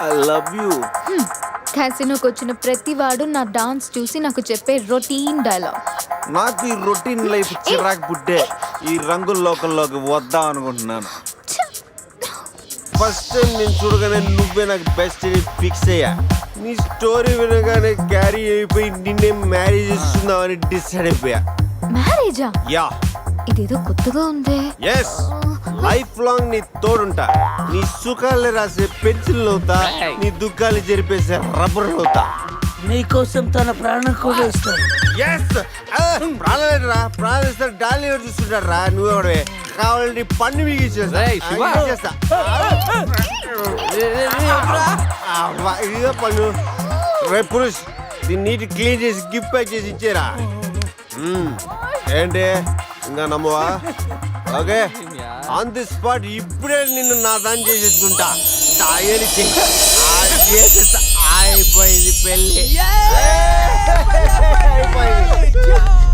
I love you. క్యాసినోకి వచ్చిన ప్రతి వాడు నా డాన్స్ చూసి నాకు చెప్పే రొటీన్ డైలాగ్. నాకు ఈ రొటీన్ లైఫ్ చిరాకు పుట్టే ఈ రంగుల లోకల్లోకి వద్దాం అనుకుంటున్నాను. ఫస్ట్ టైం నేను చూడగానే నువ్వే నాకు బెస్ట్ అని ఫిక్స్ అయ్యా. నీ స్టోరీ వినగానే క్యారీ అయిపోయి నిన్నే మ్యారేజ్ చేస్తున్నామని డిసైడ్ అయిపోయా. మ్యారేజా? యా. ఇదేదో కొత్తగా ఉందే. ఎస్, లైఫ్ లాంగ్ నీ తోడుంటా. నీ సుఖాలు రాసే పెన్సిల్ అవుతా, నీ దుఃఖాలు జరిపేసే రబ్బర్ అవుతా. నీకోసం తన ప్రాణం కూడా ఇస్తాడు. ఎస్, ప్రాణాలేరా ప్రాణిస్తారు. డాలి చూస్తుంటాడు రా. నువ్వెవడవే కావాలంటే పన్ను మిగిచేస్తా. ఇదిగో పన్ను. రే పురుష్, దీన్ని నీట్ క్లీన్ చేసి గిఫ్ట్ ప్యాక్ చేసి ఇచ్చేరా. ఏంటి ఇంకా నమ్మవా? ఓకే, ఆన్ ది స్పాట్ ఇప్పుడే నిన్ను నా దాన్ని చేసేసుకుంటా. అయిపోయింది పెళ్ళి.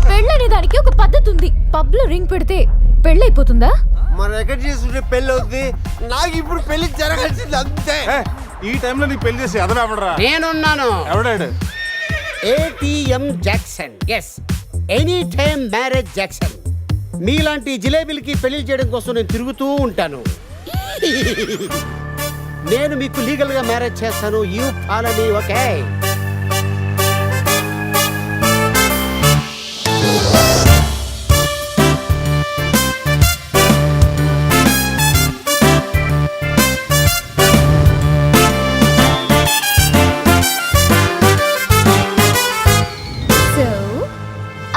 పెళ్ళనే దానికి ఒక పద్ధతి ఉంది. పబ్ లో రింగ్ పెడితే పెళ్ళైపోతుందా? మనం ఎక్కడ చేసుకుంటే పెళ్ళి అవుతుంది. నాకు ఇప్పుడు పెళ్లి జరగాల్సింది అంతే. ఈ టైంలో నీకు పెళ్లి చేసి ఎదవడరా? నేనున్నాను. ఎవడాడు? ATM Jackson. Yes, any time marriage Jackson. మీలాంటి జిలేబీలకి పెళ్లి చేయడం కోసం నేను తిరుగుతూ ఉంటాను. నేను మీకు లీగల్ గా మ్యారేజ్ చేస్తాను. You follow me, okay?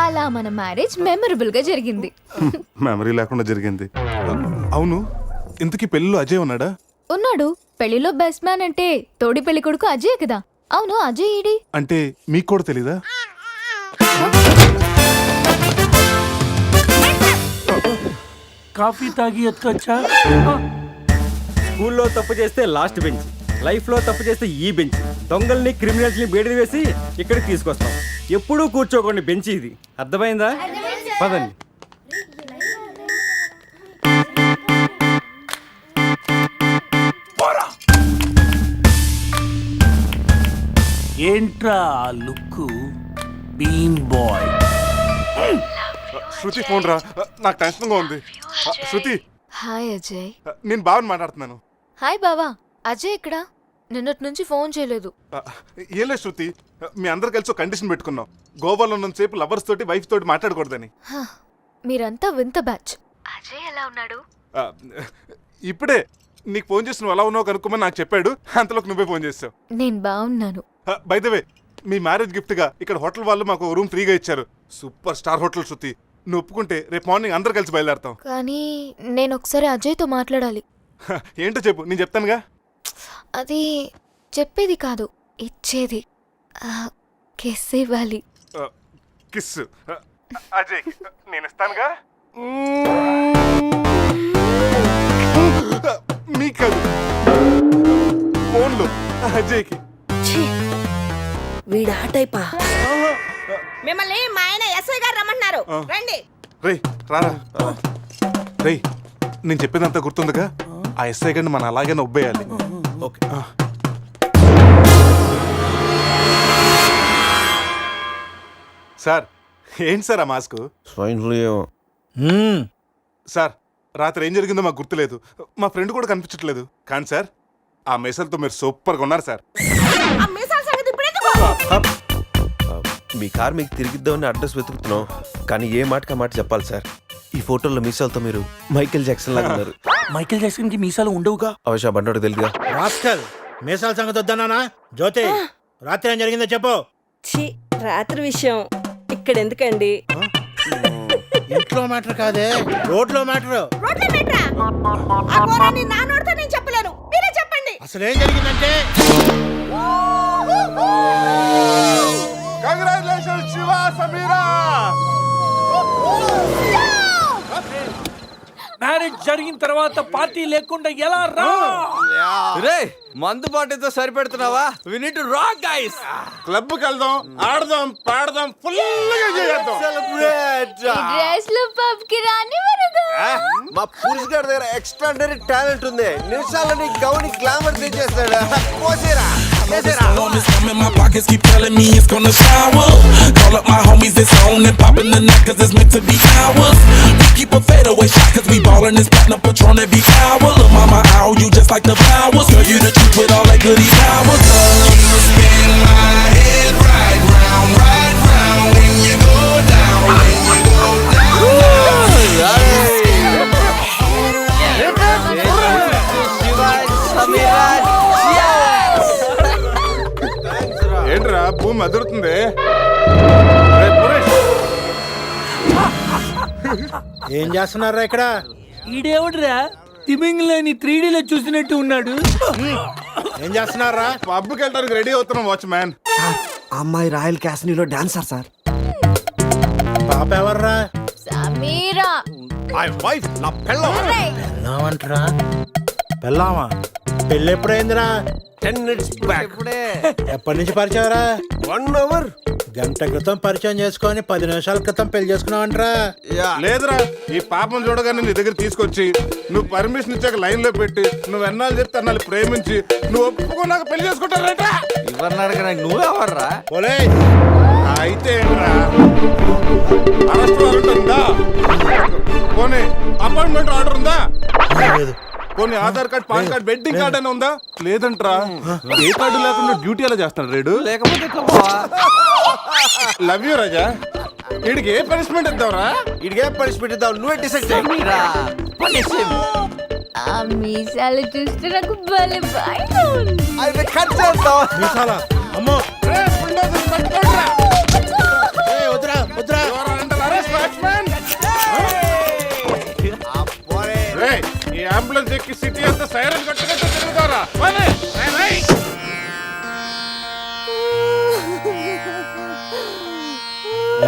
అలా మన మ్యారేజ్ మెమరబుల్ గా జరిగింది. మెమరీ లేకుండా జరిగింది. అవును, ఇంతకీ పెళ్ళిలో అజయ్ ఉన్నాడా? ఉన్నాడు. పెళ్లిలో బెస్ట్ మ్యాన్ అంటే తోడి పెళ్లి కొడుకు అజయ్ కదా. అవును, అజయ్ ఈడి. అంటే మీకు కూడా తెలీదా? కాఫీ తాగి ఎత్తుకొచ్చా. స్కూల్లో తప్పు చేస్తే లాస్ట్ బెంచ్, లైఫ్ లో తప్పు చేస్తే ఈ బెంచ్. దొంగల్ని క్రిమినల్స్ ని బయటకు వేసి ఇక్కడికి తీసుకొస్తాం. ఎప్పుడూ కూర్చోకండి బెంచ్ ఇది. అర్థమైందా? పదండి. ఏంట్రా look? Bean boy. Shruti phone రా, నాకు టెన్షన్ గా ఉంది. శృతి. హాయ్ అజయ్. నేను బావని మాట్లాడుతున్నాను. హాయ్ బావా. అజయ్ ఇక్కడ? నిన్నటి నుంచి ఫోన్ చేయలేదు. ఏం లేదు శృతి, మీ అందరు కలిసి ఒక కండిషన్ పెట్టుకున్నాం. గోవాలో ఉన్నంతసేపు లవర్స్ తోటి వైఫ్ తోటి మాట్లాడకూడదని. మీరంతా వింత బ్యాచ్. అజయ్ ఎలా ఉన్నాడు? ఇప్పుడే నీకు ఫోన్ చేసి నువ్వు ఎలా ఉన్నావు కనుక్కోమని నాకు చెప్పాడు. అంతలోకి నువ్వే ఫోన్ చేసావు. నేను బాగున్నాను. By the way, me marriage gift గా ఇక్కడ హోటల్ వాళ్ళు మాకు రూమ్ ఫ్రీగా ఇచ్చారు. సూపర్ స్టార్ హోటల్ శృతి. నువ్వు ఒప్పుకుంటే రేపు మార్నింగ్ అందరు కలిసి బయలుదేరతాం. కానీ నేను ఒకసారి అజయ్తో మాట్లాడాలి. ఏంటో చెప్పు, నేను చెప్తానుగా. అది చెప్పేది కాదు, ఇచ్చేది. కిస్ ఇవ్వాలి. కిస్? అజయ్ నేను ఇస్తానుగా. మీకు కాదు, ఫోన్లో అజయ్కి. వీడు ఆ టైపా? మిమ్మల్ని మా ఆయన ఎస్ఐ గారు రమ్మంటున్నారు, రండి. రే రారా. రే, నేను చెప్పేదంతా గుర్తుందిగా? ఆ ఎస్ఐ గండి మనం అలాగే నొబ్బేయాలి. ఓకే. సార్, ఏంటి సార్ ఆ మాస్క్? Swine flu. సార్, రాత్రి ఏం జరిగిందో మాకు గుర్తులేదు. మా ఫ్రెండ్ కూడా కనిపించట్లేదు. కానీ సార్, ఆ మెసల్తో మీరు సూపర్గా ఉన్నారు సార్. మీ కార్ మీకు తిరిగిద్దామని అడ్రస్ వెతుకుతున్నాం, కానీ ఏ మాటకి మాట చెప్పాలి సార్. ఈ ఫోటోలో మీసాలతో మీరు మైకేల్ జాక్సన్ లాగా ఉన్నారు. మైకేల్ జాక్సన్ కి మీసాలు ఉండవుగా? అవశ్య బండోడు తెలుగుగా. రాస్కల్, మీసాల సంగతి వద్దన్నానా? జ్యోతి, రాత్రి ఏం జరిగిందో చెప్పు. రాత్రి విషయం ఇక్కడ ఎందుకండి? ఇంట్లో మ్యాటర్ కాదే, రోడ్లో మ్యాటర్. నేను చెప్పలేను, మీరే చెప్పండి. అసలు ఏం జరిగిందంటే, కంగ్రాచులేషన్స్ శివ, సమీరా. మ్యారేజ్ జరిగిన తర్వాత పార్టీ లేకుండా ఎలా రా? రే మందు పార్టీతో సరిపెడుతున్నావా? We need to rock guys. Club కి వెళ్దాం, ఆడదాం, పాడదాం, ఫుల్ గా చేద్దాం. డ్రెస్ లో పబ్ కి రాని వరగా మా పురుష్ గారి దగ్గర ఎక్స్ట్రాడనరీ టాలెంట్ ఉంది. నిమిషాలని Gouni glamour తెచ్చేస్తాడు. పోసేరా My pockets keep telling me it's gonna shower. Call up my homies, it's on and poppin' the night cause it's meant to be ours. We keep a fadeaway shot cause we ballin' this platinum Patron every hour. Look mama, ow, you just like the flowers. Girl, you the truth with all that goody powers. You spin my head right round when you go down, when you go down. ఏంట్రా భూమి అదురుతుంది? ఏం చేస్తున్నారా ఇక్కడ? ఈడేవడ్రా తిమింగ్లేని 3Dలో చూసినట్టు ఉన్నాడు. ఏం చేస్తున్నారా? పబ్కి వెళ్ళడానికి రెడీ అవుతున్నాం వాచ్ మ్యాన్. అమ్మాయి రాయల్ క్యాసినీలో డాన్సర్ సార్. పాప ఎవర్రా? సమీరా నా పెళ్ళం. పెళ్ళామంటరా? పెళ్ళామా? పెళ్ళి ఎప్పుడైందిరా? 10 minutes back. ఎప్పటి నుంచి పరిచయరా? 1 hour. గంట క్రితం పరిచయం చేసుకొని 10 నిమిషాల క్రితం పెళ్లి చేసుకున్నావంటరా? లేదురా, ఈ పాపం చూడగానే నీ దగ్గర తీసుకొచ్చి నువ్వు పర్మిషన్ ఇచ్చాక లైన్ లో పెట్టి నువ్వు ఎన్నాళ్ళు చెప్తే అన్నాళ్ళు ప్రేమించి నువ్వు ఒప్పుకున్నాక పెళ్లి చేసుకుంటారట. ఇవన్నీ అడగ నువ్వెవర్రా? పోలే అయితే ఏంట్రా, అరెస్ట్ వారెంట్ ఉందా? పోనీ అపాయింట్మెంట్ ఆర్డర్ ఉందా? పోనీ Aadhaar card, pan card, wedding card అని ఉందా? లేదంట్రా, ఏ కార్డు లేకుండా డ్యూటీ ఎలా చేస్తాడు రేడు? లేకపోతే ఇట్లా పోవా? లవ్ యూ రాజా. వీడికి ఏ పనిష్మెంట్ ఇద్దాంరా? ఇడిగే పనిష్మెంట్ ఇద్దాం, నువ్వే డిసైడ్ చేయి. ఆ మీసాలు చూస్తే నాకు భలే భయంగా ఉంది. అయితే కట్ చేద్దాం. మీసాలా? అమ్మో రే, bulldozer పట్టుకోండిరా. ఏయ్, వద్దురా వద్దురా. You are under arrest, watchman. రే, ఈ అంబులెన్స్ ఎక్కి సిటీ అంతా సైరన్ కొట్టుకుంటూ తిరుగుతారా? పోనీ, రేయ్, రేయ్.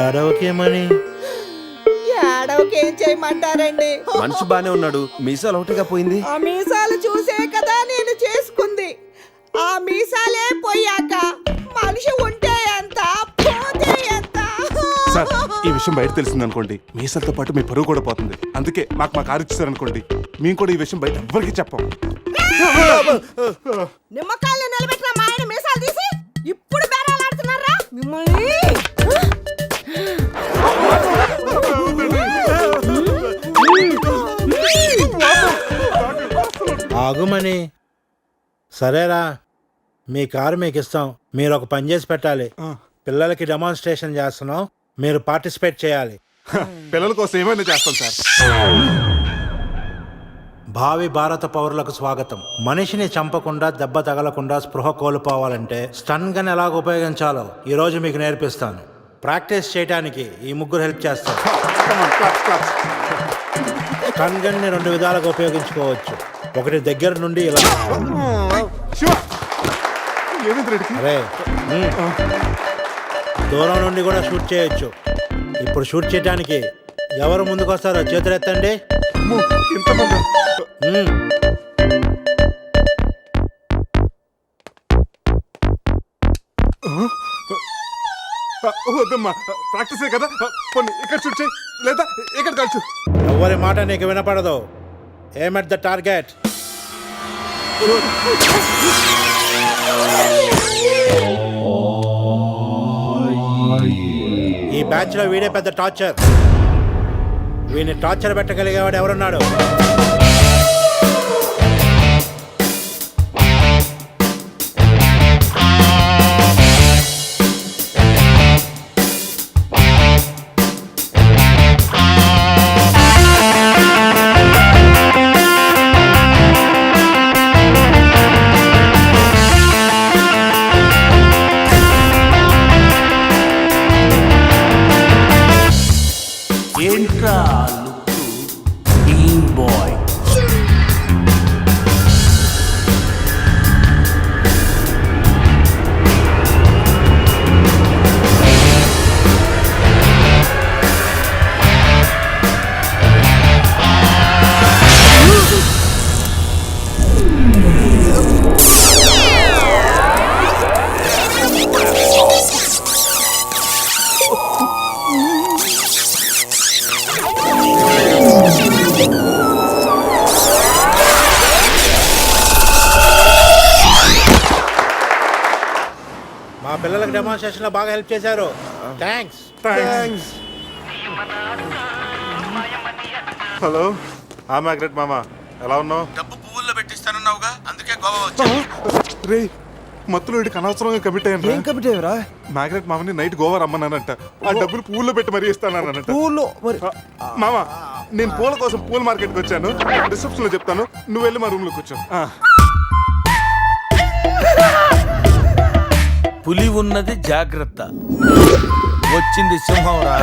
ఏడవకేమని? ఏడవకి ఏం చేయమంటారండి? మనిషి బానే ఉన్నాడు, మీసాలు ఒకటిగా పోయింది. ఆ మీసాలు చూసే కదా నేను చేసుకుంది. ఆ మీసాలే పోయాక మనిషి ఉంటే ఎంత, పోతే ఎంత? సార్, ఈ విషయం బయట తెలిసింది అనుకోండి, మీసాలతో పాటు మీ పరువు కూడా పోతుంది. అందుకే మాకు మా కారు ఇచ్చారనుకోండి, మేము కూడా ఈ విషయం బయట ఎవ్వరికి చెప్పాం. నిమ్మకాయలు నిలబెట్టిన మా ఆయన మీసాలు తీసి ఇప్పుడు బేరాలాడుతున్నారా మిమ్మల్ని? ఆగుమని. సరేరా, మీ కారు మీకు ఇస్తాం. మీరు ఒక పని చేసి పెట్టాలి. పిల్లలకి డెమాన్స్ట్రేషన్ చేస్తున్నాం, మీరు పార్టిసిపేట్ చేయాలి. పిల్లల కోసం ఏమైనా చేస్తాం సార్. భావి భారత పౌరులకు స్వాగతం. మనిషిని చంపకుండా, దెబ్బ తగలకుండా స్పృహ కోల్పోవాలంటే స్టన్ గన్ ఎలాగ ఉపయోగించాలో ఈ రోజు మీకు నేర్పిస్తాను. ప్రాక్టీస్ చేయడానికి ఈ ముగ్గురు హెల్ప్ చేస్తారు. స్టన్ గన్ ని 2 విధాలుగా ఉపయోగించుకోవచ్చు. ఒకటి దగ్గర నుండి ఇలా, శివ, ఏమైంది రెడ్డికి? అరే దూరం నుండి కూడా షూట్ చేయొచ్చు. ఇప్పుడు షూట్ చేయడానికి ఎవరు ముందుకు వస్తారో చేతులెత్తండి. అమ్మో, ఇంతమందా? వద్దమ్మా, ప్రాక్టీసే కదా. పోనీ ఇక్కడ షూట్ చేయి, లేదా ఇక్కడ కాల్చు. ఎవరి మాట నీకు వినపడదు. ఏమ్ ఎట్ ద టార్గెట్. ఈ బ్యాచ్ లో వీడే పెద్ద టార్చర్. వీడిని టార్చర్ పెట్టగలిగేవాడు ఎవరున్నాడు? ఏంట్రా లుక్ బీన్ బాయ్? పిల్లలకి డెమాన్స్ట్రేషన్ లో బాగా హెల్ప్ చేశారు. థ్యాంక్స్. హలో మ్యాగ్రెట్ మామ, ఎలా ఉన్నావు? డబ్బు పువ్వుల్లో పెట్టిస్తానన్నావుగా, అందుకే గోవా వచ్చా. రే మత్తులో వీడికి అనవసరంగా కమిట్ అయ్యాను. ఏం కమిటీ రా? మ్యాగ్రెట్ మామని నైట్ గోవా రమ్మన్నానంట. ఆ డబ్బులు పువ్వుల్లో పెట్టి మరీ ఇస్తానంట. పూలు మరి మామ, నేను పూల కోసం పూల మార్కెట్కి వచ్చాను. రిసెప్షన్ లో చెప్తాను, నువ్వు వెళ్ళి మా రూమ్ లో కూర్చో. పులి ఉన్నది జాగ్రత్త, వచ్చింది సింహం రా.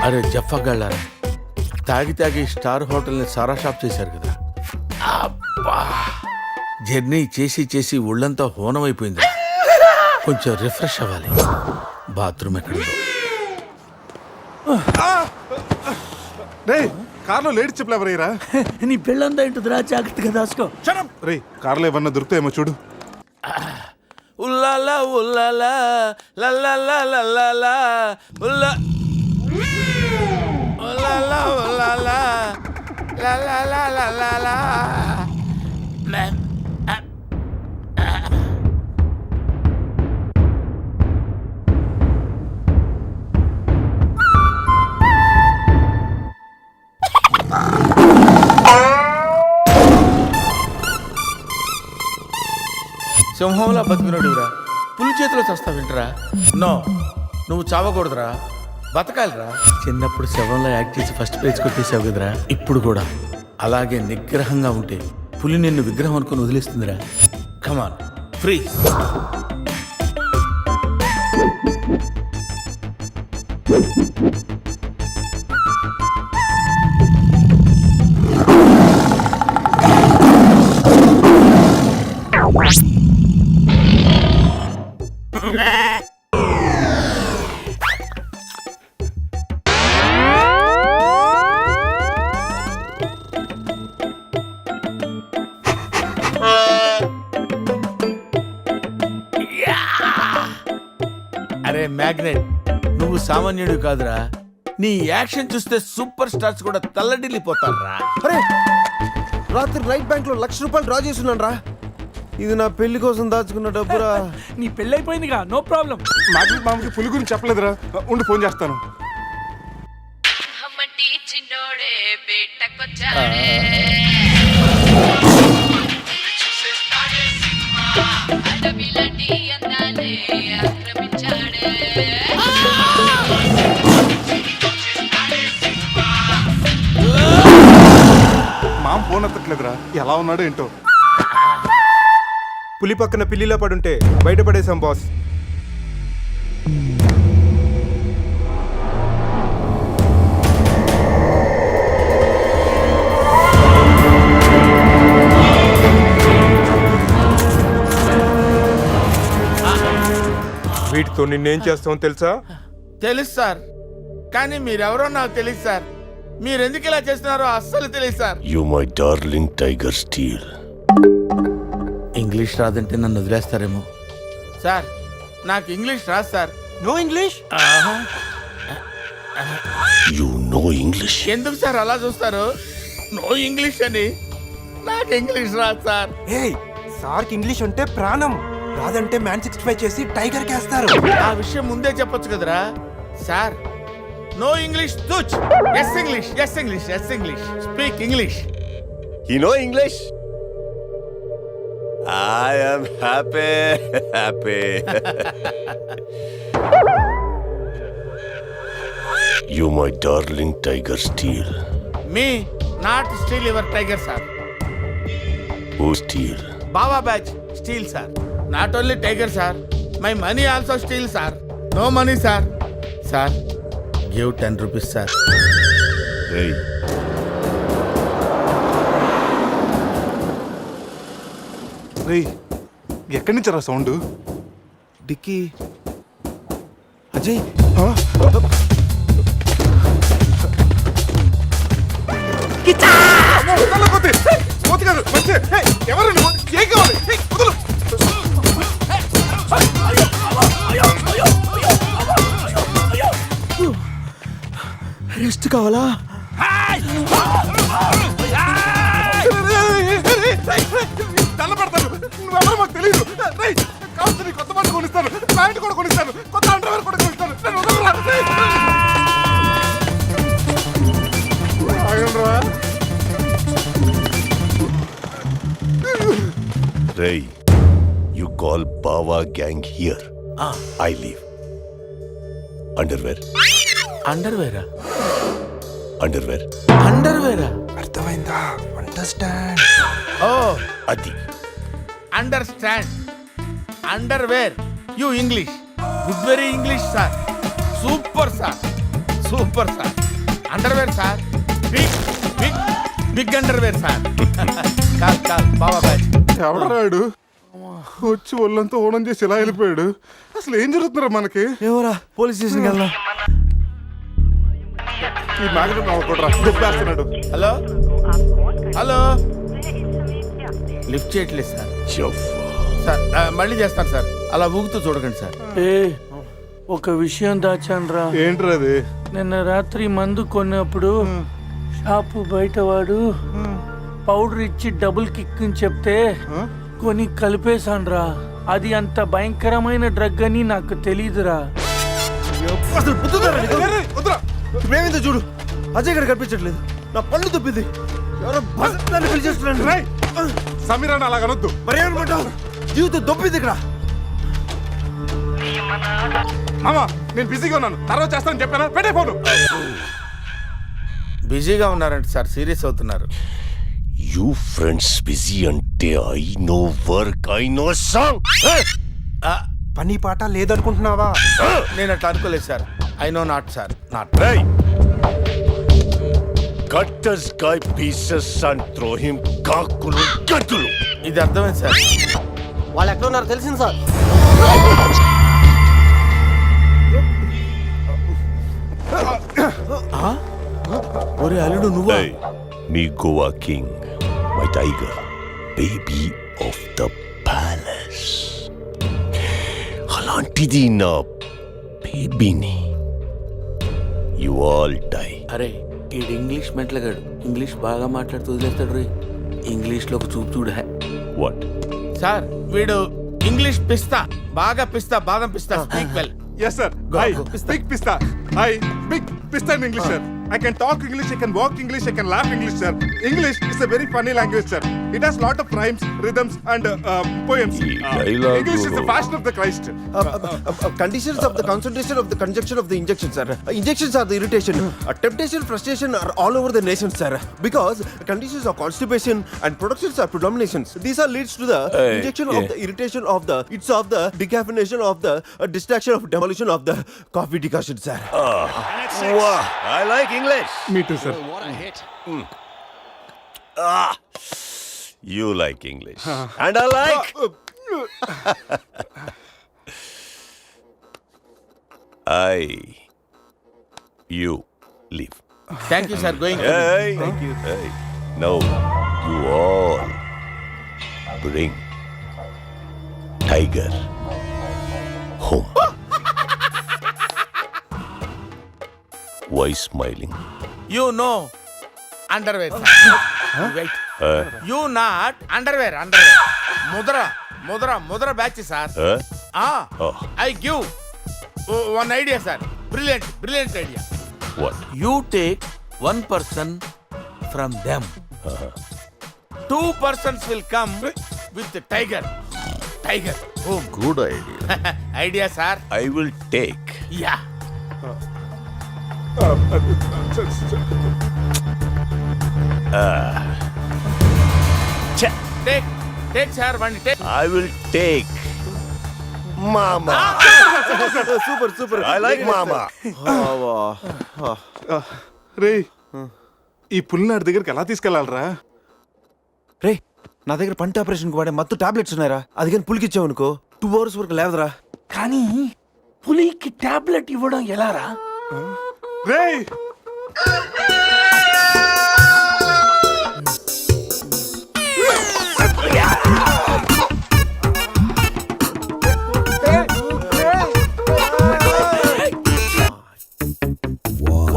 అరే జఫ్ఫగాళ్ళారా, తాగి తాగి స్టార్ హోటల్ని సారా షాప్ చేశారు కదా. అబ్బా, జర్నీ చేసి చేసి ఒళ్ళంతా హోనమైపోయింది. కొంచెం రిఫ్రెష్ అవ్వాలి. బాత్రూమ్ ఎక్కడిదో. రే కార్లో లేడీ చెప్పులు ఎవరయ్యరా? నీ పెళ్ళంతా ఇంటుందిరా, జాగ్రత్తగా దాసుకో. రే కార్లో ఏమన్నా దొరుకుతాయేమో చూడు. ఉల్లాలా ఉల్లాలా లల్లాలా లల్లాలా ఉల్లా ఉల్లాలా ఉల్లాలా లల్లాలా లల్లాలా. సింహంలా బతికినడురా, పులి చేతిలో చస్తావింటరా? నో, నువ్వు చావకూడదురా, బతకాలిరా. చిన్నప్పుడు శవంలో యాక్ట్ చేసి ఫస్ట్ ప్రైజ్ కొట్టేసావు కదరా, ఇప్పుడు కూడా అలాగే నిగ్రహంగా ఉంటే పులి నిన్ను విగ్రహం అనుకుని వదిలేస్తుందిరా. Come on free. అరే మ్యాగ్నెట్, నువ్వు సామాన్యుడు కాదురా. నీ యాక్షన్ చూస్తే సూపర్ స్టార్స్ కూడా తల్లడిల్లిపోతారా. అరే రాత్రి రైట్ బ్యాంక్ లో ₹1,00,000 డ్రా చేస్తున్నాను రా. ఇది నా పెళ్లి కోసం దాచుకున్న డబ్బురా. నీ పెళ్ళైపోయిందిగా, నో ప్రాబ్లం. మ్యాగ్రెట్ మామకి పులి గురించి చెప్పలేదురా, ఉండి ఫోన్ చేస్తాను. మామ ఫోన్ ఎత్తట్లేదురా, ఎలా ఉన్నాడో ఏంటో. పులి పక్కన పిల్లిలా పడుంటే బయటపడేశాం బాస్. వీటితో నిన్నేం చేస్తామో తెలుసా? తెలుసు సార్, కానీ మీరెవరో నాకు తెలియదు సార్. మీరెందుకు ఇలా చేస్తున్నారో అస్సలు తెలియదు sir. You my darling tiger steel. English రాదంటే నన్ను వదిలేస్తారేమో సార్. నాకు ఇంగ్లీష్ రాదు sir. No English? You know English. ఎందుకు సార్ అలా చూస్తారు? నో ఇంగ్లీష్ అని. నాకు ఇంగ్లీష్ రాదు సార్. ఏయ్, సార్కి ఇంగ్లీష్ అంటే ప్రాణం. రాదంటే మ్యాన్ 65 చేసి టైగర్ కేస్తారు. ఆ విషయం ముందే చెప్పొచ్చు కదరా sir. No English touch. Yes English, yes English, yes English. Speak English. You know English? I am happy. You my darling tiger steel. Me not steal your tiger sir. Who steal? Baba batch steal sir. Not only tiger sir, my money also steal sir. No money sir. Sir give 10 rupees sir. Hey. రే ఎక్కడి నుంచి రా sound? Dicky Ajay. Rest కావాలా? దండ పెడతాను, నువ్వెవరో మాకు తెలియదు. కావచ్చు నీ కొత్త బట్టలు కొనిస్తాను, ప్యాంట్ కూడా కొనిస్తాను, కొత్త అండర్వేర్ కూడా కొనిస్తాను. నన్ను వదలరా. ఆగండ్రా. Ray, you call Bawa gang here. I leave. Underwear. అండర్వేరా? Underwear. అండర్వేరా? అర్థమైందా? అండర్స్టాండ్. ఓ Adi. Understand. Underwear. You English. Good very English sir. Super sir. Super sir. Underwear sir. Big big big underwear sir. Call call బాబా batch. ఎవడరాడు వచ్చి ఒళ్ళంతా ఓనం చేసి ఇలా వెళ్ళిపోయాడు? అసలు ఏం జరుగుతున్నారా మనకి? ఎవరా పోలీస్ స్టేషన్కి వెళ్దాం. ఈ మ్యాగ్నెట్ నవ్వకూడరా, దుబ్బేస్తున్నాడు. హలో హలో, లిఫ్ట్ చేయట్లేదు సార్. సార్ మళ్ళీ చేస్తాను సార్, అలా ఊగుతూ చూడకండి సార్. ఒక విషయం దాచాన్రా. ఏంట్రా అది? నిన్న రాత్రి మందు కొన్నప్పుడు షాపు బయటవాడు పౌడర్ ఇచ్చి డబుల్ కిక్ అని చెప్తే కొని కలిపేశాన్రా. అది అంత భయంకరమైన డ్రగ్ అని నాకు తెలీదురా. అసలు మేమేందో చూడు, అజయ్ ఇక్కడ కనిపించట్లేదు. నా పళ్ళు తప్పింది. ఎవరో బస్సుని పిలిచేస్తున్నాను. సమీరాన్ని అలా కనొద్దు. మరి ఏమనుకుంటావు? జీవితం దొప్పింది ఇక్కడ. మామా నేను బిజీగా ఉన్నాను, తర్వాత చేస్తానని చెప్పాను. పెట్టే ఫోను. బిజీగా ఉన్నారంటే సార్, సీరియస్ అవుతున్నారు. You friends busy ante I know work, I know song. పని పాట లేదనుకుంటున్నావా? నేను అట్లా అనుకోలేదు sir. I know not sir, not. Hey! Cut this guy pieces and throw him కాకులు గట్టులు. ఇది అర్థమైంది సార్. వాళ్ళు ఎక్కడ ఉన్నారో తెలిసింది సార్. ఒరే అల్లుడు నువ్వు. Hey, me Goa king, my tiger, baby of the palace. అలాంటిది నా బేబీని. You all die. అరే ఈడు ఇంగ్లీష్ మెంట్లగాడు, ఇంగ్లీష్ బాగా మాట్లాడుతూ వదిలేస్తాడు రే. ఇంగ్లీష్లో ఒక చూపు చూడ. What? సార్ వీడు ఇంగ్లీష్ పిస్తా, బాగా పిస్తా, బాదం పిస్తా. Speak well. Yes sir. I speak pista. I speak pista in English sir. I can talk English, I can walk English, I can laugh English sir. English is a very funny language sir. It has lot of rhymes, rhythms and poems. English is the fashion of the Christ. Conditions of the concentration of the conjunction of the injection, sir. Injections are the irritation. Temptation, frustration are all over the nation, sir. Because conditions of constipation and productions are predominations. These are leads to the injection of the irritation of the, it's of the decaffeination of the distraction of demolition of the coffee decoction, sir. Wow, I like English. Me too sir. You like English. And I like. You leave. Thank you sir. Going. Hey. Thank you. Hey. Now you all bring Tiger home. Why smiling? You no underwear. Wait. You not underwear. Underwear. Mudra Mudra Mudra batch sir. I give one idea sir. Brilliant brilliant idea. What? You take 1 person from them. 2 persons will come with the tiger. Tiger home. Good idea. Idea sir. I will take. Yeah. Take sir, one take. I will take Mama. Super, super. I like Mama. రే ఈ పుల్లినాడి దగ్గరికి ఎలా తీసుకెళ్లాలరా? రే నా దగ్గర పంట operation కు వాడే మత్తు tablets ఉన్నాయరా. అది కానీ పులికిచ్చావు అనుకో 2 hours వరకు లేవదరా. కానీ పులికి టాబ్లెట్ ఇవ్వడం ఎలారా? రే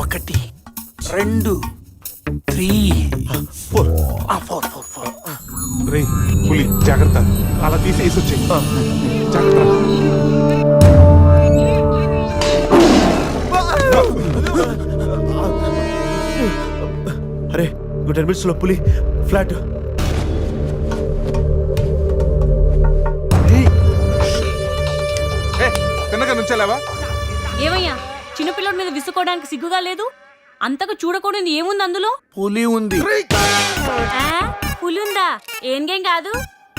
ఒకటి, 2, రే పులి జాగ్రత్త, అలా తీసి వేసొచ్చే జాగ్రత్త. అరే 10 minutes లో పులి ఫ్లాట్. తిన్నగా నుంచెలావా? ఏమయ్యా చిన్నపిల్లడి మీద విసుకోవడానికి సిగ్గుగా లేదు? అంతగా చూడకూడదు ఏముంది అందులో? పులి ఉంది. పులి ఉందా? ఏం కాదు,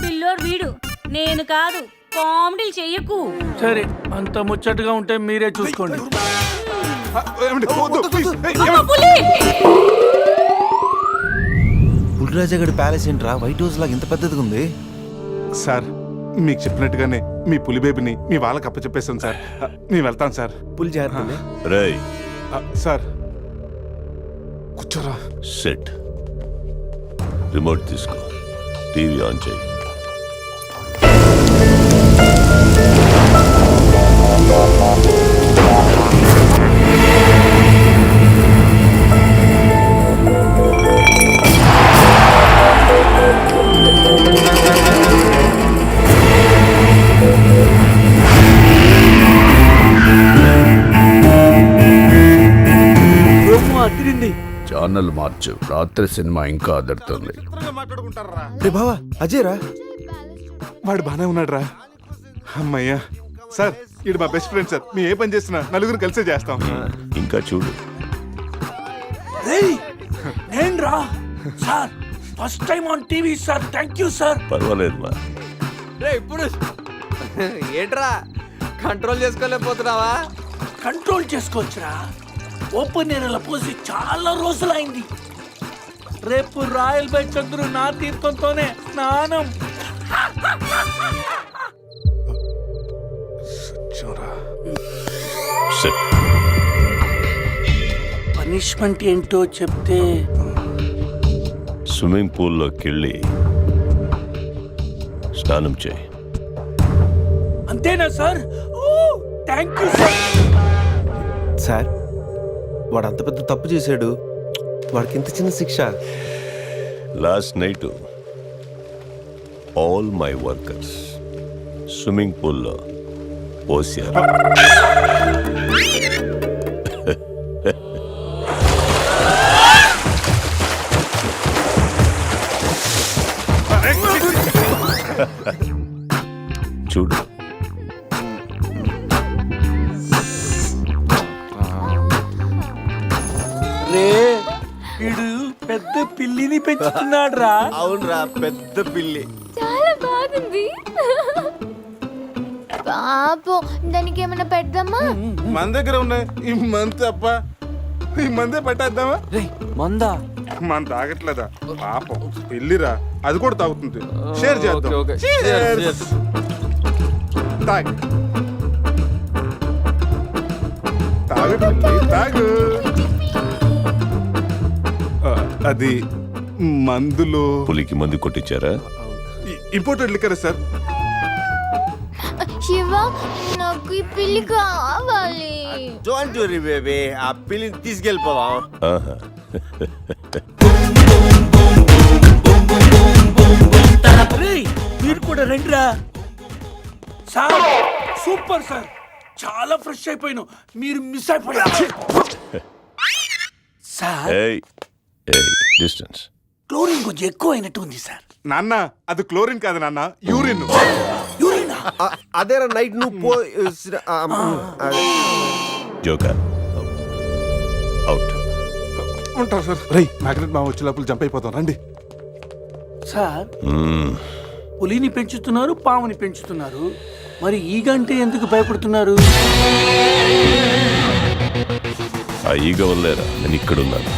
పిల్లోడు వీడు, నేను కాదు. కామెడీలు చెయ్యకు. సరే, అంత ముచ్చటగా ఉంటే మీరే చూసుకోండి. పులిరాజగడ్ ప్యాలెస్ ఏంట్రా వైట్ హౌస్ లాగా ఇంత పెద్దదిగా ఉంది? సార్ మీకు చెప్పినట్టుగానే మీ పులి బేబీని మీ వాళ్ళకి అప్పచెప్పేస్తాం సార్. మేము వెళ్తాం సార్. పులి జాగ్రత్త. రేయ్ సార్ కూర్చోరా. సెట్ రిమోట్ తీసుకో, టీవీ ఆన్ చేయి. ఛానల్ మార్చు, రాత్రి సినిమా ఇంకా అదరుతుంది. రే బావా అజయ్ రా. వాడు బానే ఉన్నాడు రా. అమ్మయ్యా సార్, ఇది మా బెస్ట్ ఫ్రెండ్ సార్. మేము ఏ పని చేస్తున్నా నలుగురు కలిసే చేస్తాం. ఇంకా చూడు. నేను రా sir, first time on TV sir. Thank you sir. పర్వాలేదు మా. ఇప్పుడు ఏంట్రా కంట్రోల్ చేసుకోలేకపోతున్నావా? కంట్రోల్ చేసుకోవచ్చురా. ఓపెన్ ఏరియాలో పోసి చాలా రోజులైంది. రేపు రాయల్ బై చంద్రు నా తీర్థంతోనే స్నానం. పనిష్మెంట్ ఏంటో చెప్తే. స్విమ్మింగ్ పూల్లోకి వెళ్ళి స్నానం చేయి. అంతేనా sir? Thank you sir. Sir వాడు అంత పెద్ద తప్పు చేశాడు, వాడికి ఇంత చిన్న శిక్ష. Last night all my workers swimming పూల్లో పోసారు. చూడు, రే వీడు పెద్ద పిల్లిని పెంచుతున్నాడు రా. అవునరా, పెద్ద పిల్లి. చాలా బాగుంది. పాపం దానికి ఏమైనా పెడదామా? మన దగ్గర ఉన్నాయి ఈ మంత్ తప్ప. ఈ మందే పట్టేద్దామా? మందా? మన తాగట్లేదా పాపం? పెళ్ళిరా, అది కూడా తాగుతుంది. షేర్ చేద్దాం. Cheers. తాగు తాగు పిల్లి, తాగు. అది మందులో పులికి మందు కొట్టించారా? Imported liquor sir. శివ, నాకు ఈ పిల్లి కావాలి. డోంట్ వరీ బేబీ, ఆ పిల్లిని తీసుకెళ్ళిపోవా. ఆహా. మీరు కూడా రండిరా. సార్ సూపర్ సార్, చాలా ఫ్రెష్ అయిపోయినావు. మీరు మిస్ అయిపోయారు సార్. ఏయ్ ఏయ్, డిస్టెన్స్. క్లోరిన్ కొంచెం ఎక్కువ అయినట్టు ఉంది సార్. నాన్న అది క్లోరిన్ కాదు నాన్న, యూరిన్. యూరినా? అదేరా నైట్ నువ్వు పో. Joker out. ఉంటారు సార్. రై మ్యాగ్నెట్ మా వచ్చే లోపల జంప్ అయిపోతాం. రండి సార్. పులిని పెంచుతున్నారు, పాముని పెంచుతున్నారు, మరి ఈగంటే ఎందుకు భయపడుతున్నారు? ఆ ఈగ వల్లేరా నేను ఇక్కడున్నాను.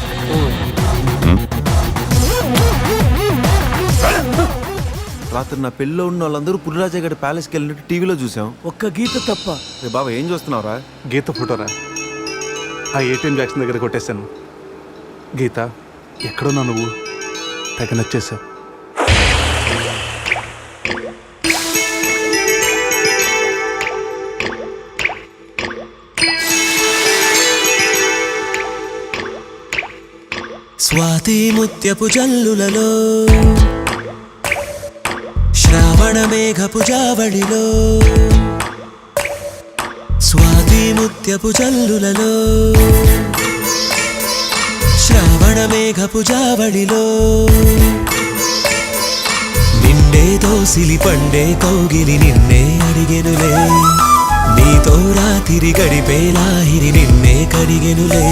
రాత్రి నా పెళ్ళిలో ఉన్న వాళ్ళందరూ పులిరాజగడ్ ప్యాలెస్కి వెళ్ళినట్టు టీవీలో చూసాం. ఒక్క గీత తప్ప. రే బాబా, ఏం చూస్తున్నావురా? గీత ఫోటోరా. ఆ ఏటీఎం జాక్సన్ దగ్గర కొట్టేశాను. గీత ఎక్కడున్నా నువ్వు? తెగ నచ్చేసా. స్వాతి ముత్యపు జల్లులలో శ్రావణ మేఘపు జావళిలో స్వాతి ముత్యపు జల్లులలో శ్రావణ మేఘపు జావళిలో నిన్నే దోసిలి పండే కౌగిలి నిన్నే అడిగెనులే నీతో రాత్రి గడిపే లాహిరి నిన్నే కడిగెనులే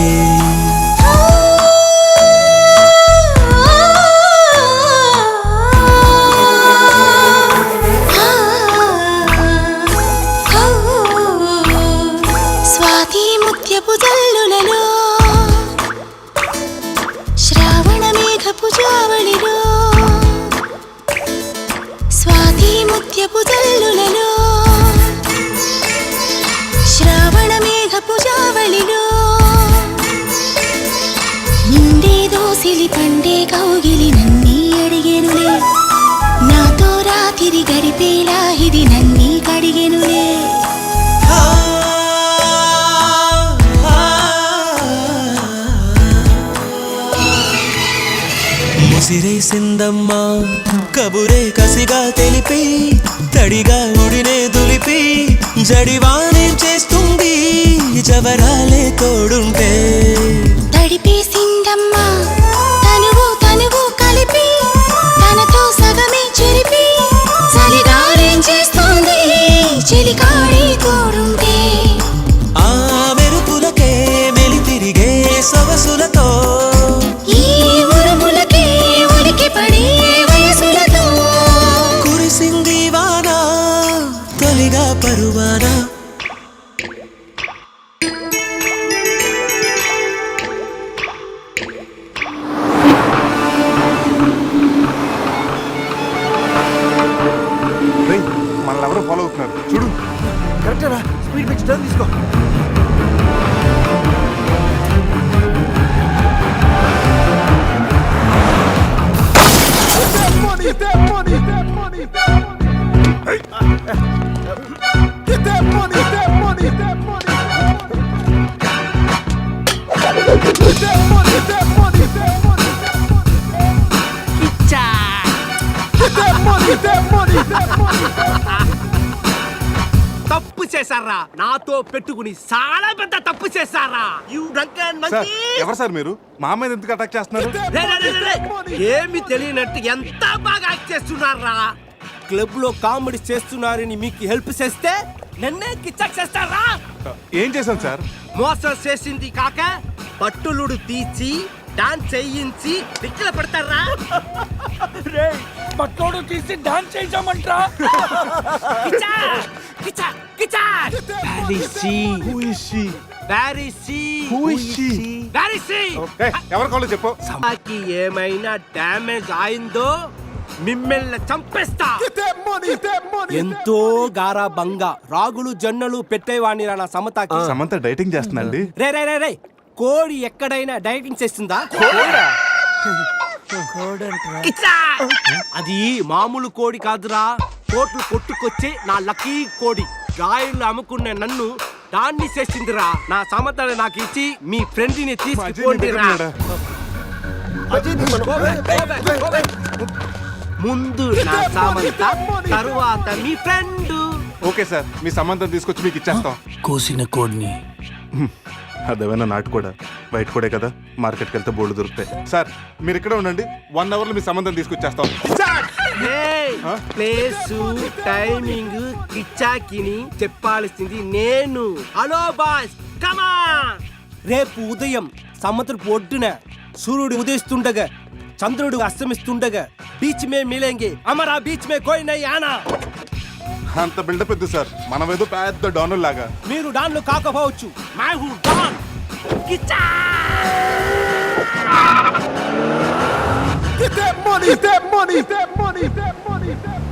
స్వాతి ముత్యపు జల్లులలో శ్రావణ మేఘపు జావళిలో స్వాతి ముత్యపు జల్లులలో శ్రావణ మేఘపు జావళిలో నిండే దోసిలి పండే కౌగిలి నన్నీ అడిగెనులే నాతో రాత్రి గడిపేలా ఇది నన్నీ కడిగెనులే ముసిరేసిందమ్మా కబురే కసిగా తెలిపి తడిగా ఉడినే దులిపి జడివానే చేస్తుంది జవరాలే తోడుంటే తడిపేసిందమ్మా తనువు కలిపి తనతో సగమే చెరిపి చలిగారేం చేస్తుంది చెలికాడి తోడుంటే ఆ మెరుపులకే మెలి తిరిగే సొగసులతో ఈ ఉరుములకే ఉలికి పడే వయసులతో కురిసింది వాన తొలిగా పరువానా మనల్ని ఎవరో ఫాలో అవుతున్నారు చూడు. కరెక్టరా స్పీడ్ పెంచి టర్న్ తీసుకో. తప్పు చేశారా నాతో పెట్టుకుని చాలా పెద్ద తప్పు చేశారా సార్ ఎవరు సార్ మీరు మా మీద ఎందుకు అటాక్ చేస్తున్నారు? ఏమి తెలియనట్టు ఎంత బాగా యాక్ట్ చేస్తున్నారా క్లబ్ లో కామెడీ చేస్తున్నారని మీకు హెల్ప్ చేస్తే నన్నే కిచ్చక్ చేస్తారా ఏం చేశాను సార్? మోసం చేసింది కాక పట్టులుడు తీసి డాన్స్ చేయించి దిక్కుల పెడతారా పట్లోడు తీసి డాన్స్ చేసామంటా ఎవరి కాళ్ళు చెప్పు. సమాకి ఏమైనా డ్యామేజ్ అయిందో మిమ్మల్ని చంపేస్తా. ఎంతో గారాబంగా రాగులు జొన్నలు పెట్టేవాణి నా సమతకి. సమంత డైటింగ్ చేస్తుందండి. రే రే రే రే కోడి ఎక్కడైనా డైటింగ్ చేస్తుందా? కిచ్చా! అది మామూలు కోడి కాదురా, కోట్లు కొట్టుకొచ్చే నా లక్కీ కోడి. గాయలు అమ్ముకునే నన్ను దాన్ని చేసిందిరా. నా సమతని నాకు ఇచ్చి మీ ఫ్రెండ్ ని తీసుకుపోండిరా. ముందు నా సమంత, తరువాత మీ ఫ్రెండ్. ఓకే సార్, మీ సంబంధం తీసుకొచ్చి మీకు ఇచ్చేస్తాం. కోసిన కోడిని అదేమైనా నాటు కూడా బయట కూడా కదా, మార్కెట్కి వెళ్తే బోర్డు దొరుకుతాయి. సార్ మీరు ఇక్కడే ఉండండి, 1 అవర్ లో మీ సంబంధం తీసుకొచ్చేస్తాం. ప్లేసు టైమింగ్ కిచ్చాకిని చెప్పాల్సింది నేను. హలో బాస్ కమాన్. రేపు ఉదయం సముద్రపు ఒడ్డున సూర్యుడు ఉదయిస్తుండగా చంద్రుడు అస్తమిస్తుండగా బీచ్ మే మిలేంగే, అమరా బీచ్ మే కోయి నహీ ఆనా. అంత బిల్డప్ వద్దు సార్, మనం ఏదో పెద్ద డానుల్ లాగా. మీరు డాన్లు కాకపోవచ్చు, మై హూ don. Kiccha! Get that money, that money, that money, that money, that money.